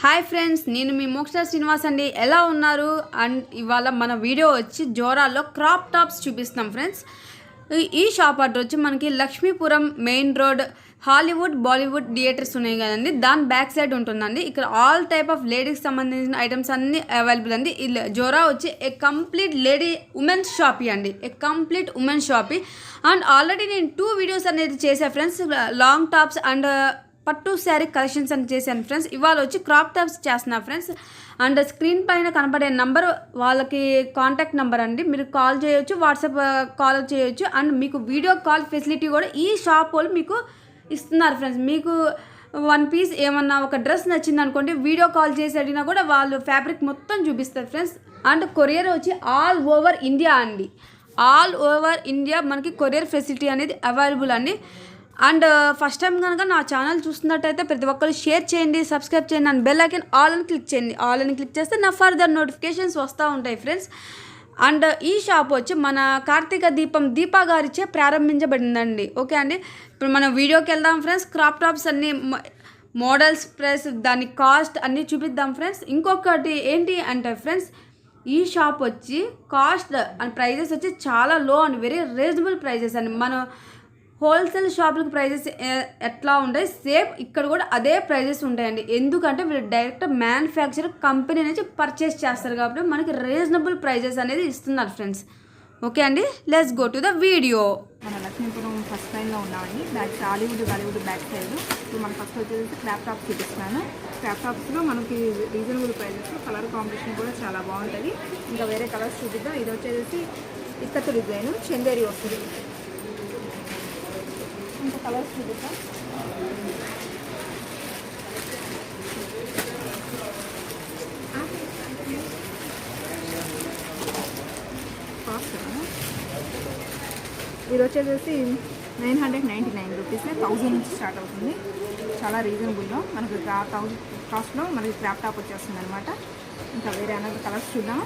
Hi friends, నేను మీ మోక్ష శ్రీనివాస్ అండి. ఎలా ఉన్నారు? అండ్ ఇవాళ మన వీడియో వచ్చి జోరాల్లో క్రాప్ టాప్స్ చూపిస్తాం ఫ్రెండ్స్. ఈ షాప్ అడ్రస్ వచ్చి మనకి Lakshmipuram main road, Hollywood Bollywood theatres ఉన్నాయి కదండి, దాని బ్యాక్ సైడ్ ఉంటుందండి. ఇక్కడ ఆల్ టైప్ ఆఫ్ లేడీస్కి సంబంధించిన ఐటమ్స్ అన్నీ అవైలబుల్ అండి. జోరా వచ్చి ఏ కంప్లీట్ ఉమెన్స్ షాపీ అండి, a complete women's shoppe. And already నేను 2 వీడియోస్ అనేది చేశాను ఫ్రెండ్స్, లాంగ్ టాప్స్ అండ్ పట్టు శారీ కలెక్షన్స్ అని చేశాను ఫ్రెండ్స్. ఇవాళ వచ్చి క్రాప్ టాప్స్ చేస్తున్నా ఫ్రెండ్స్. అండ్ స్క్రీన్ పైన కనపడే నంబర్ వాళ్ళకి కాంటాక్ట్ నెంబర్ అండి, మీరు కాల్ చేయొచ్చు, వాట్సాప్ కాల్ చేయొచ్చు. అండ్ మీకు వీడియో కాల్ ఫెసిలిటీ కూడా ఈ షాప్ వాళ్ళు మీకు ఇస్తున్నారు ఫ్రెండ్స్. మీకు 1 పీస్ ఏమన్నా ఒక డ్రెస్ నచ్చింది అనుకోండి, వీడియో కాల్ చేసి అడిగినా కూడా వాళ్ళు ఫ్యాబ్రిక్ మొత్తం చూపిస్తారు ఫ్రెండ్స్. అండ్ కొరియర్ వచ్చి ఆల్ ఓవర్ ఇండియా అండి, ఆల్ ఓవర్ ఇండియా మనకి కొరియర్ ఫెసిలిటీ అనేది అవైలబుల్ అండి. అండ్ ఫస్ట్ టైం కనుక నా ఛానల్ చూస్తున్నట్టయితే ప్రతి ఒక్కరు షేర్ చేయండి, సబ్స్క్రైబ్ చేయండి, అండ్ బెల్ ఐకాన్ ఆల్ అని క్లిక్ చేయండి. ఆల్ అని క్లిక్ చేస్తే నా ఫర్దర్ నోటిఫికేషన్స్ వస్తూ ఉంటాయి ఫ్రెండ్స్. అండ్ ఈ షాప్ వచ్చి మన కార్తీక దీపం దీపా గారిచే ప్రారంభించబడిందండి. ఓకే అండి, ఇప్పుడు మనం వీడియోకి వెళ్దాం ఫ్రెండ్స్. క్రాప్ టాప్స్ అన్నీ మోడల్స్ ప్రైస్, దాని కాస్ట్ అన్నీ చూపిద్దాం ఫ్రెండ్స్. ఇంకొకటి ఏంటి అంటే ఫ్రెండ్స్, ఈ షాప్ వచ్చి కాస్ట్ అండ్ ప్రైజెస్ వచ్చి చాలా లో అండ్ వెరీ రీజనబుల్ ప్రైజెస్ అండి. మన హోల్సేల్ షాపులకు ప్రైజెస్ ఎట్లా ఉంటాయి, సేమ్ ఇక్కడ కూడా అదే ప్రైజెస్ ఉంటాయండి. ఎందుకంటే వీళ్ళు డైరెక్ట్ మ్యానుఫ్యాక్చర్ కంపెనీ నుంచి పర్చేస్ చేస్తారు కాబట్టి మనకి రీజనబుల్ ప్రైజెస్ అనేది ఇస్తున్నారు ఫ్రెండ్స్. ఓకే అండి, let's go to the video. మన లక్ష్మీపురం ఫస్ట్ లైన్లో ఉన్నామండి, దానికి హాలీవుడ్ బాలీవుడ్ బ్యాక్ సైడ్. ఇప్పుడు మనం ఫస్ట్ వచ్చేసి క్రాప్ టాప్స్ చూపిస్తున్నాను. క్రాప్ టాప్స్లో మనకి రీజనబుల్ ప్రైజెస్, కలర్ కాంబినేషన్ కూడా చాలా బాగుంటుంది. ఇంకా వేరే కలర్స్ చూపిద్దాం. ఇది వచ్చేసి ఇక్కత్తు డిజైన్ చందేరి వస్తుంది. ఇంకా కలర్స్ చూపిద్దాం. కాస్ట్ ఇది వచ్చేసి 999 రూపీస్, 1000 నుంచి స్టార్ట్ అవుతుంది. చాలా రీజనబుల్లో మనకు 1000 కాస్ట్లో మనకి క్రాప్ టాప్ వచ్చేస్తుంది అనమాట. ఇంకా వేరే అనేది కలర్స్ చూద్దాం.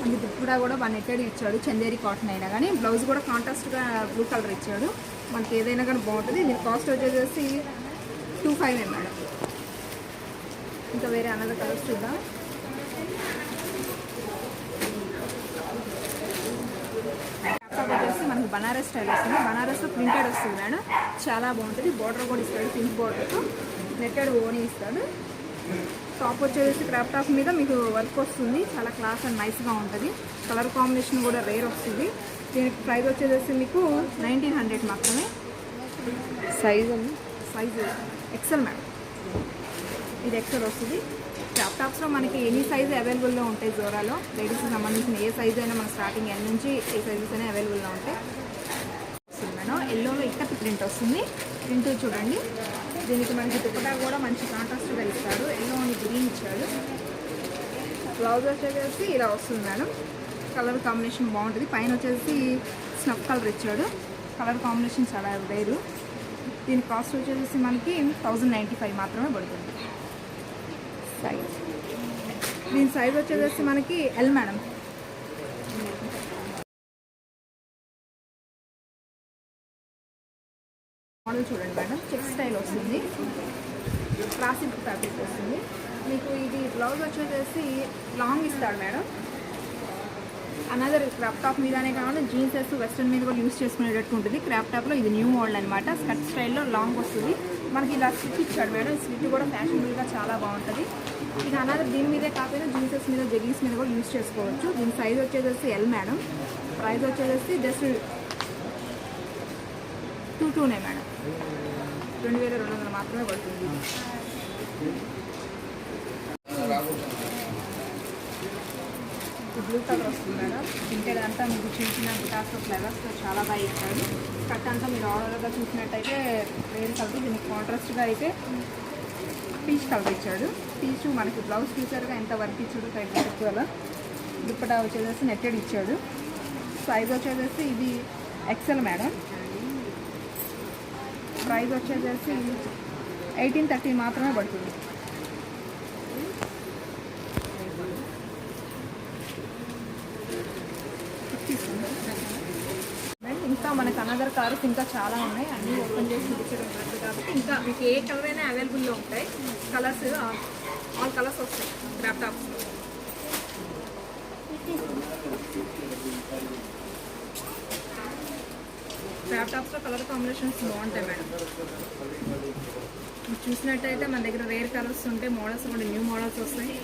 అండ్ దుప్పటా కూడా బాగా నెట్టెడ్ ఇచ్చాడు, చందేరి కాటన్ అయినా కానీ. బ్లౌజ్ కూడా కాంట్రాస్ట్గా బ్లూ కలర్ ఇచ్చాడు. మనకి ఏదైనా కానీ బాగుంటుంది. దీని కాస్ట్ వచ్చేసి 25 మేడం. ఇంకా వేరే అనదర్ కలర్స్ చూద్దాం. వచ్చేసి మనకి బనారస్ స్టైల్ వస్తుంది. బనారస్లో ప్రింటెడ్ వస్తుంది మేడం, చాలా బాగుంటుంది. బార్డర్ కూడా ఇస్తాడు, పింక్ బార్డర్తో నెట్టెడ్ ఓని ఇస్తాడు. టాప్ వచ్చేసి క్రాప్ టాప్ మీద మీకు వర్క్ వస్తుంది, చాలా క్లాస్ అండ్ నైస్గా ఉంటుంది. కలర్ కాంబినేషన్ కూడా రేర్ వస్తుంది. దీనికి ప్రైస్ వచ్చేసి మీకు 1900 మాత్రమే. సైజు ఎక్సెల్ మేడం, ఇది ఎక్సెల్ వస్తుంది. క్రాప్ టాప్స్లో మనకి ఎనీ సైజు అవైలబుల్లో ఉంటాయి. జోరాలో లేడీస్కి సంబంధించిన ఏ సైజు అయినా మన స్టార్టింగ్ ఎన్ నుంచి ఏ సైజెస్ అయినా అవైలబుల్లో ఉంటాయి. వస్తుంది మేడం, ఎల్లోలో ఇక్కత్ ప్రింట్ వస్తుంది. ప్రింట్ చూడండి. దీనికి మనకి దుప్పటా కూడా మంచి కాంట్రాస్ట్గా ఇస్తాడు, ఎల్లోని గ్రీన్ ఇచ్చాడు. బ్లౌజ్ వచ్చేసి ఇలా వస్తుంది మేడం, కలర్ కాంబినేషన్ బాగుంటుంది. పైన వచ్చేసి స్నఫ్ కలర్ ఇచ్చాడు, కలర్ కాంబినేషన్ చాలా వేరు. దీని కాస్ట్ వచ్చేసి మనకి 1095 మాత్రమే పడుతుంది. సైజ్, దీని సైజ్ వచ్చేసి మనకి ఎల్ మేడం. మోడల్ చూడండి మేడం, చెక్ స్టైల్ వస్తుంది, క్లాసిక్ ఫ్యాబ్రిక్ వస్తుంది. మీకు ఇది బ్లౌజ్ వచ్చేసి లాంగ్ ఇస్తాడు మేడం. అనదర్ క్రాప్ టాప్ మీదనే కావాలి, జీన్సెస్ వెస్ట్రన్ మీద కూడా యూస్ చేసుకునేటట్టు ఉంటుంది. క్రాప్ టాప్లో ఇది న్యూ మోడల్ అనమాట. స్కర్ట్ స్టైల్లో లాంగ్ వస్తుంది. మనకి ఇలా స్లిట్ ఇచ్చాడు మేడం. స్లిట్ కూడా ఫ్యాషనబుల్గా చాలా బాగుంటుంది. ఇది అనదర్ దీని మీదే కాకపోయినా జీన్సెస్ మీద జెగిన్స్ మీద కూడా యూస్ చేసుకోవచ్చు. దీని సైజ్ వచ్చేసి ఎల్ మేడం. ప్రైస్ వచ్చేసి జస్ట్ 22 మేడం, 2200 మాత్రమే పడుతుంది. బ్లూ కలర్ వస్తుంది మేడం. ప్రింటెడ్ అంతా మీకు చూసిన బుటాస్తో ఫ్లవర్స్తో చాలా బాగా ఇచ్చాడు. కట్ అంతా మీరు ఆర్డర్గా చూసినట్టయితే వేరే కలర్. దీనికి కాంట్రాస్ట్గా అయితే పీచ్ కలర్ ఇచ్చాడు. పీచు మనకి బ్లౌజ్ చూసారుగా ఎంత వర్క్ ఇచ్చాడు, టైప్ అలా. దుప్పటా వచ్చేసి నెట్టెడ్ ఇచ్చాడు. సైజ్ వచ్చేసి ఇది ఎక్సెల్ మేడం. ప్రైస్ వచ్చేసి 1830 మాత్రమే పడుతుంది. ఇంకా మనకు అనదర్ కలర్స్ ఇంకా చాలా ఉన్నాయి, అన్నీ ఓపెన్ చేసి చూపించడం కాదు కాబట్టి ఇంకా మీకు ఏ కలర్ అయినా అవైలబుల్లో ఉంటాయి. కలర్స్ ఆల్ కలర్స్ వస్తాయి క్రాప్ టాప్స్లో. క్రాప్ టాప్స్లో కలర్ కాంబినేషన్స్ బాగుంటాయి మేడం. మీరు చూసినట్టయితే మన దగ్గర రేర్ కలర్స్ ఉంటాయి, మోడల్స్ కూడా న్యూ మోడల్స్ వస్తాయి.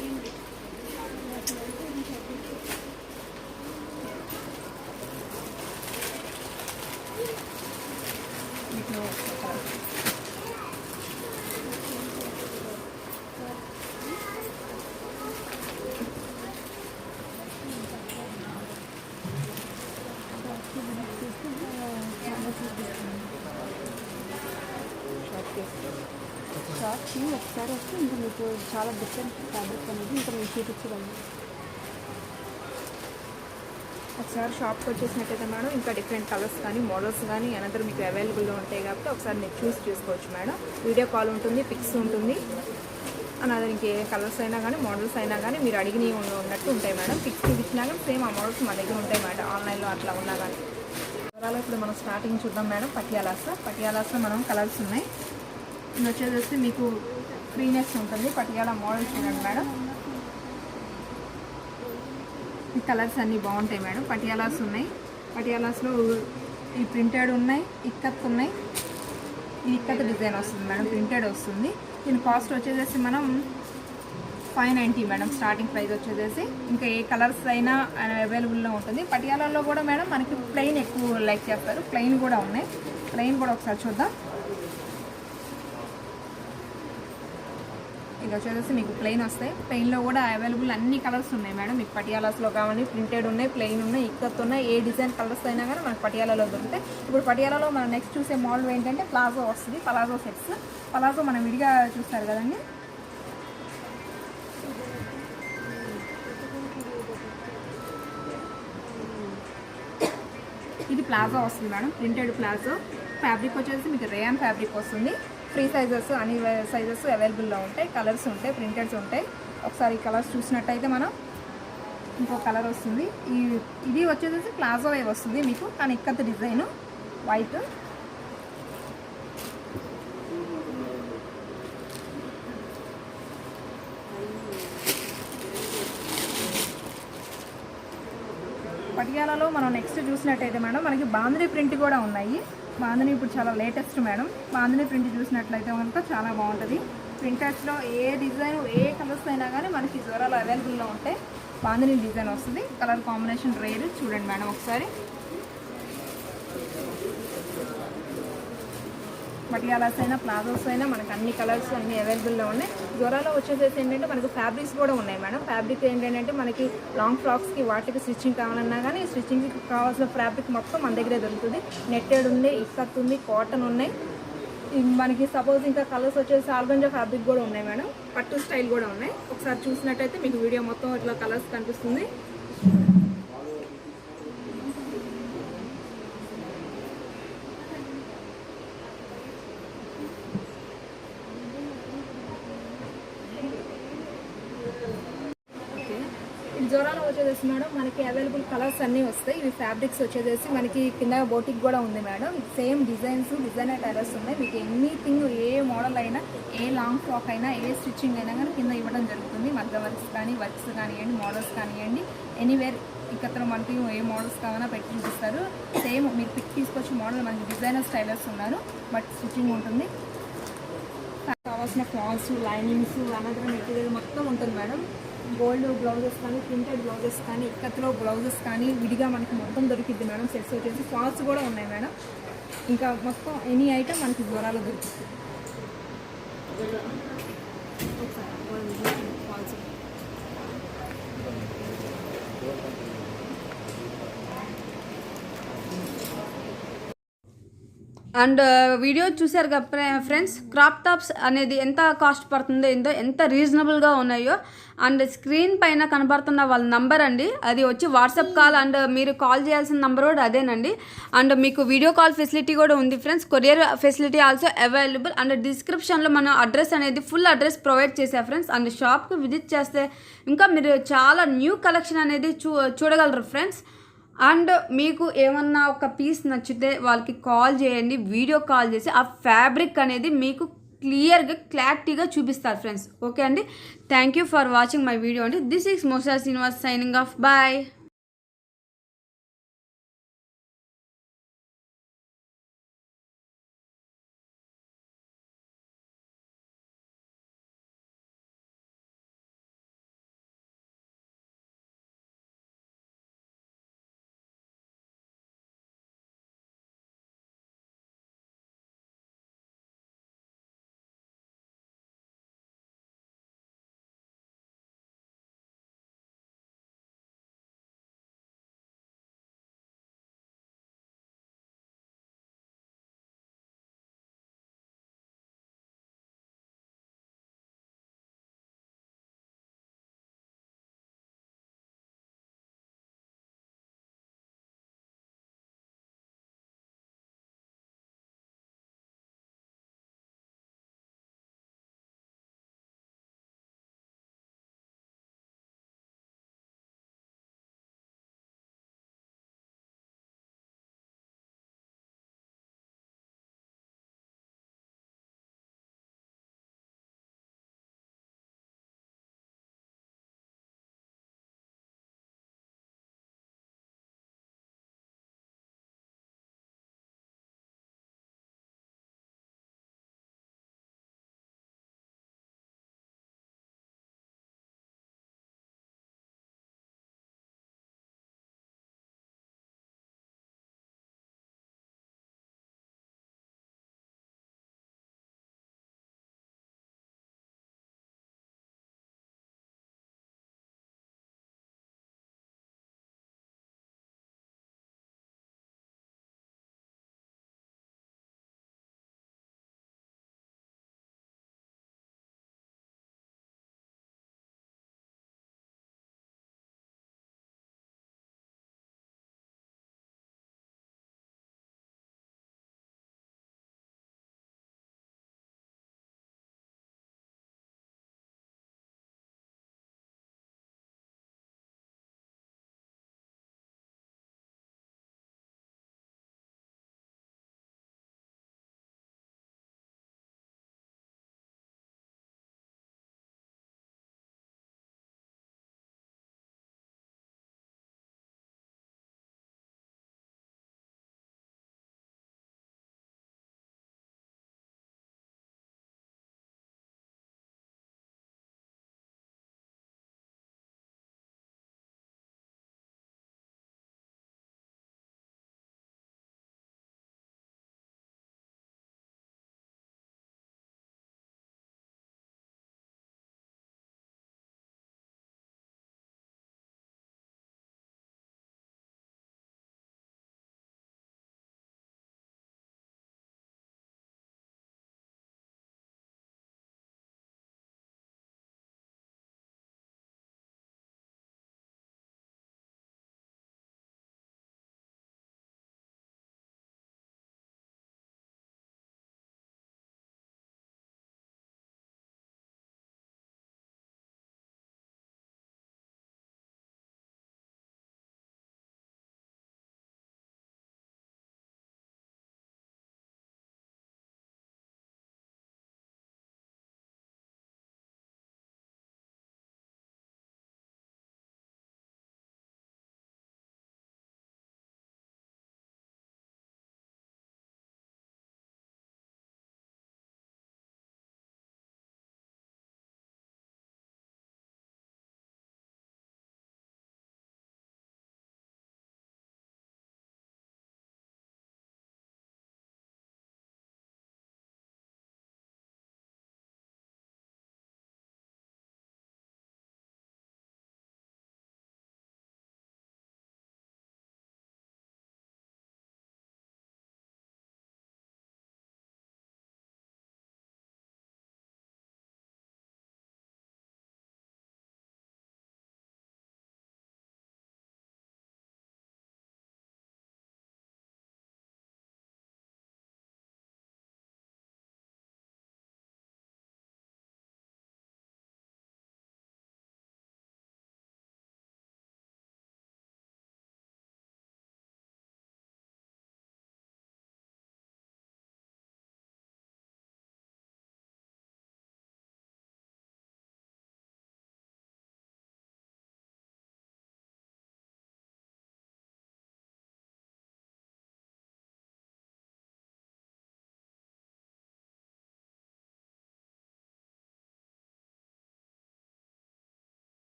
షాప్కి ఒకసారి వస్తే ఇంకా మీకు చాలా డిఫరెంట్ ఫ్యాబ్రిక్ అనేది ఇంకా మేము చూపించగలను. ఒకసారి షాప్కి వచ్చేసినట్టయితే మేడం ఇంకా డిఫరెంట్ కలర్స్ కానీ మోడల్స్ కానీ అనదర్ మీకు అవైలబుల్లో ఉంటాయి కాబట్టి ఒకసారి మీరు చూసుకోవచ్చు మేడం. వీడియో కాల్ ఉంటుంది, పిక్స్ ఉంటుంది, అనదర్ ఇంకే కలర్స్ అయినా కానీ మోడల్స్ అయినా కానీ మీరు అడిగినవి ఉన్నట్టు ఉంటాయి మేడం. పిక్స్ చూపించినా కానీ సేమ్ ఆ మోడల్స్ మన దగ్గర ఉంటాయి మేడం, ఆన్లైన్లో అట్లా ఉన్నా కానీ. వివరాలు ఇప్పుడు మనం స్టార్టింగ్ చూద్దాం మేడం. పటియాలాస్లో మనం కలర్స్ ఉన్నాయి. ఇది వచ్చేసి మీకు ఫ్రీనెస్ ఉంటుంది. పటియాలా మోడల్ చూడండి మేడం. ఈ కలర్స్ అన్నీ బాగుంటాయి మేడం. పటియాలాస్ ఉన్నాయి. పటియాలాస్లో ఈ ప్రింటెడ్ ఉన్నాయి, ఇక్కత్ ఉన్నాయి. ఈ ఇక్కత్ డిజైన్ వస్తుంది మేడం, ప్రింటెడ్ వస్తుంది. దీని కాస్ట్ వచ్చేసి మనం 590 మేడం స్టార్టింగ్ ప్రైస్ వచ్చేసి. ఇంకా ఏ కలర్స్ అయినా అవైలబుల్లో ఉంటుంది. పటియాలాలో కూడా మేడం మనకి ప్లెయిన్ ఎక్కువ లైక్ చేస్తారు, ప్లెయిన్ కూడా ఉన్నాయి. ప్లెయిన్ కూడా ఒకసారి చూద్దాం. ఇది వచ్చేసి మీకు ప్లెయిన్ వస్తాయి. ప్లెయిన్లో కూడా అవైలబుల్ అన్ని కలర్స్ ఉన్నాయి మేడం. మీకు పటియాలాస్లో కావాలి, ప్రింటెడ్ ఉన్నాయి, ప్లెయిన్ ఉన్నాయి, ఇక్కత్ ఉన్నాయి. ఏ డిజైన్ కలర్స్ అయినా కానీ మనకు పటియాలాలో దొరుకుతాయి. ఇప్పుడు పటియాలాలో మనం నెక్స్ట్ చూసే మోడల్ ఏంటంటే ప్లాజో వస్తుంది. Palazzo sets. పలాజో మనం విడిగా చూస్తారు కదండి. ఇది ప్లాజో వస్తుంది మేడం, ప్రింటెడ్ ప్లాజో. ఫ్యాబ్రిక్ వచ్చేసి మీకు రేయాన్ ఫ్యాబ్రిక్ వస్తుంది. ఫ్రీ సైజెస్ అన్ని సైజెస్ అవైలబుల్లో ఉంటాయి. కలర్స్ ఉంటాయి, ప్రింటెడ్స్ ఉంటాయి. ఒకసారి ఈ కలర్స్ చూసినట్టయితే మనం ఇంకో కలర్ వస్తుంది. ఇది వచ్చేసి ప్లాజో వే వస్తుంది మీకు, కానీ ఇక్కత్ డిజైన్ వైట్. పటియాలలో మనం నెక్స్ట్ చూసినట్టయితే మేడం మనకి బాందిని ప్రింట్ కూడా ఉన్నాయి. బాందిని ఇప్పుడు చాలా లేటెస్ట్ మేడం. బాందిని ప్రింట్ చూసినట్లయితే కనుక చాలా బాగుంటుంది. ప్రింటర్స్లో ఏ డిజైన్ ఏ కలర్స్ అయినా కానీ మనకి జ్వరాలు అవైలబుల్లో ఉంటాయి. బాందిని డిజైన్ వస్తుంది. కలర్ కాంబినేషన్ రేర్ చూడండి మేడం ఒకసారి. పటియాలాస్ అయినా ప్లాజోస్ అయినా మనకు అన్ని కలర్స్ అన్ని అవైలబుల్లో ఉన్నాయి. జ్వరాలో వచ్చేసేసి ఏంటంటే మనకు ఫ్యాబ్రిక్స్ కూడా ఉన్నాయి మేడం. ఫ్యాబ్రిక్ ఏంటంటే మనకి లాంగ్ ఫ్రాక్స్కి వాటికి స్టిచ్చింగ్ కావాలన్నా కానీ స్టిచ్చింగ్కి కావాల్సిన ఫ్యాబ్రిక్ మొత్తం మన దగ్గరే దొరుకుతుంది. నెట్టెడ్ ఉంది, ఇక్కత్ ఉంది, కాటన్ ఉన్నాయి. మనకి సపోజ్ ఇంకా కలర్స్ వచ్చేసి ఆర్గంజా ఫ్యాబ్రిక్ కూడా ఉన్నాయి మేడం. పట్టు స్టైల్ కూడా ఉన్నాయి. ఒకసారి చూసినట్టయితే మీకు వీడియో మొత్తం ఇట్లా కలర్స్ కనిపిస్తుంది. జోరాలో వచ్చేసి మేడం మనకి అవైలబుల్ కలర్స్ అన్నీ వస్తాయి. ఇవి ఫ్యాబ్రిక్స్ వచ్చేసి మనకి కింద బోటిక్ కూడా ఉంది మేడం. సేమ్ డిజైనర్ టైలర్స్ ఉన్నాయి. మీకు ఎనీథింగ్ ఏ మోడల్ అయినా, ఏ లాంగ్ ఫ్రాక్ అయినా, ఏ స్టిచ్చింగ్ అయినా కానీ కింద ఇవ్వడం జరుగుతుంది. మగ్గ వర్క్స్ కానీ, వర్క్స్ కానివ్వండి, మోడల్స్ కానివ్వండి, ఎనీవేర్ ఇక్కడ మనకి ఏ మోడల్స్ కావాలన్నా పెట్టి చూపిస్తారు. సేమ్ మీరు పిక్ తీసుకొచ్చి మోడల్ మనకి డిజైనర్స్ టైలర్స్ ఉన్నారు, బట్ స్టిచ్చింగ్ ఉంటుంది. కావాల్సిన ఫాల్స్, లైనింగ్స్, అనంతరం మెటీరియల్ మొత్తం ఉంటుంది మేడం. గోల్డ్ బ్లౌజెస్ కానీ, ప్రింటెడ్ బ్లౌజెస్ కానీ, ఇక్కత్లో బ్లౌజెస్ కానీ విడిగా మనకి మొత్తం దొరికిద్ది మేడం. సెట్స్ వచ్చేసి ఫాల్స్ కూడా ఉన్నాయి మేడం. ఇంకా మొత్తం ఎనీ ఐటమ్ మనకి జ్వరాలు దొరుకుతుంది. ఫాల్స్ అండ్ వీడియో చూసారు కదా ఫ్రెండ్స్, క్రాప్ టాప్స్ అనేది ఎంత కాస్ట్ పడుతుందో, ఎంత రీజనబుల్గా ఉన్నాయో. అండ్ స్క్రీన్ పైన కనబడుతున్న వాళ్ళ నంబర్ అండి, అది వచ్చి వాట్సాప్ కాల్. అండ్ మీరు కాల్ చేయాల్సిన నంబర్ కూడా అదేనండి. అండ్ మీకు వీడియో కాల్ ఫెసిలిటీ కూడా ఉంది friends. Courier facility also available. And డిస్క్రిప్షన్లో మనం అడ్రస్ అనేది ఫుల్ అడ్రస్ ప్రొవైడ్ చేసా ఫ్రెండ్స్. అండ్ షాప్కి విజిట్ చేస్తే ఇంకా మీరు చాలా న్యూ కలెక్షన్ అనేది చూడగలరు ఫ్రెండ్స్. అండ్ మీకు ఏమన్నా ఒక పీస్ నచ్చితే వాళ్ళకి కాల్ చేయండి, వీడియో కాల్ చేసి ఆ ఫ్యాబ్రిక్ అనేది మీకు క్లియర్గా క్లారిటీగా చూపిస్తారు ఫ్రెండ్స్. ఓకే అండి, thank you for watching my video అండి. This is Moksha Srinivas signing off. Bye.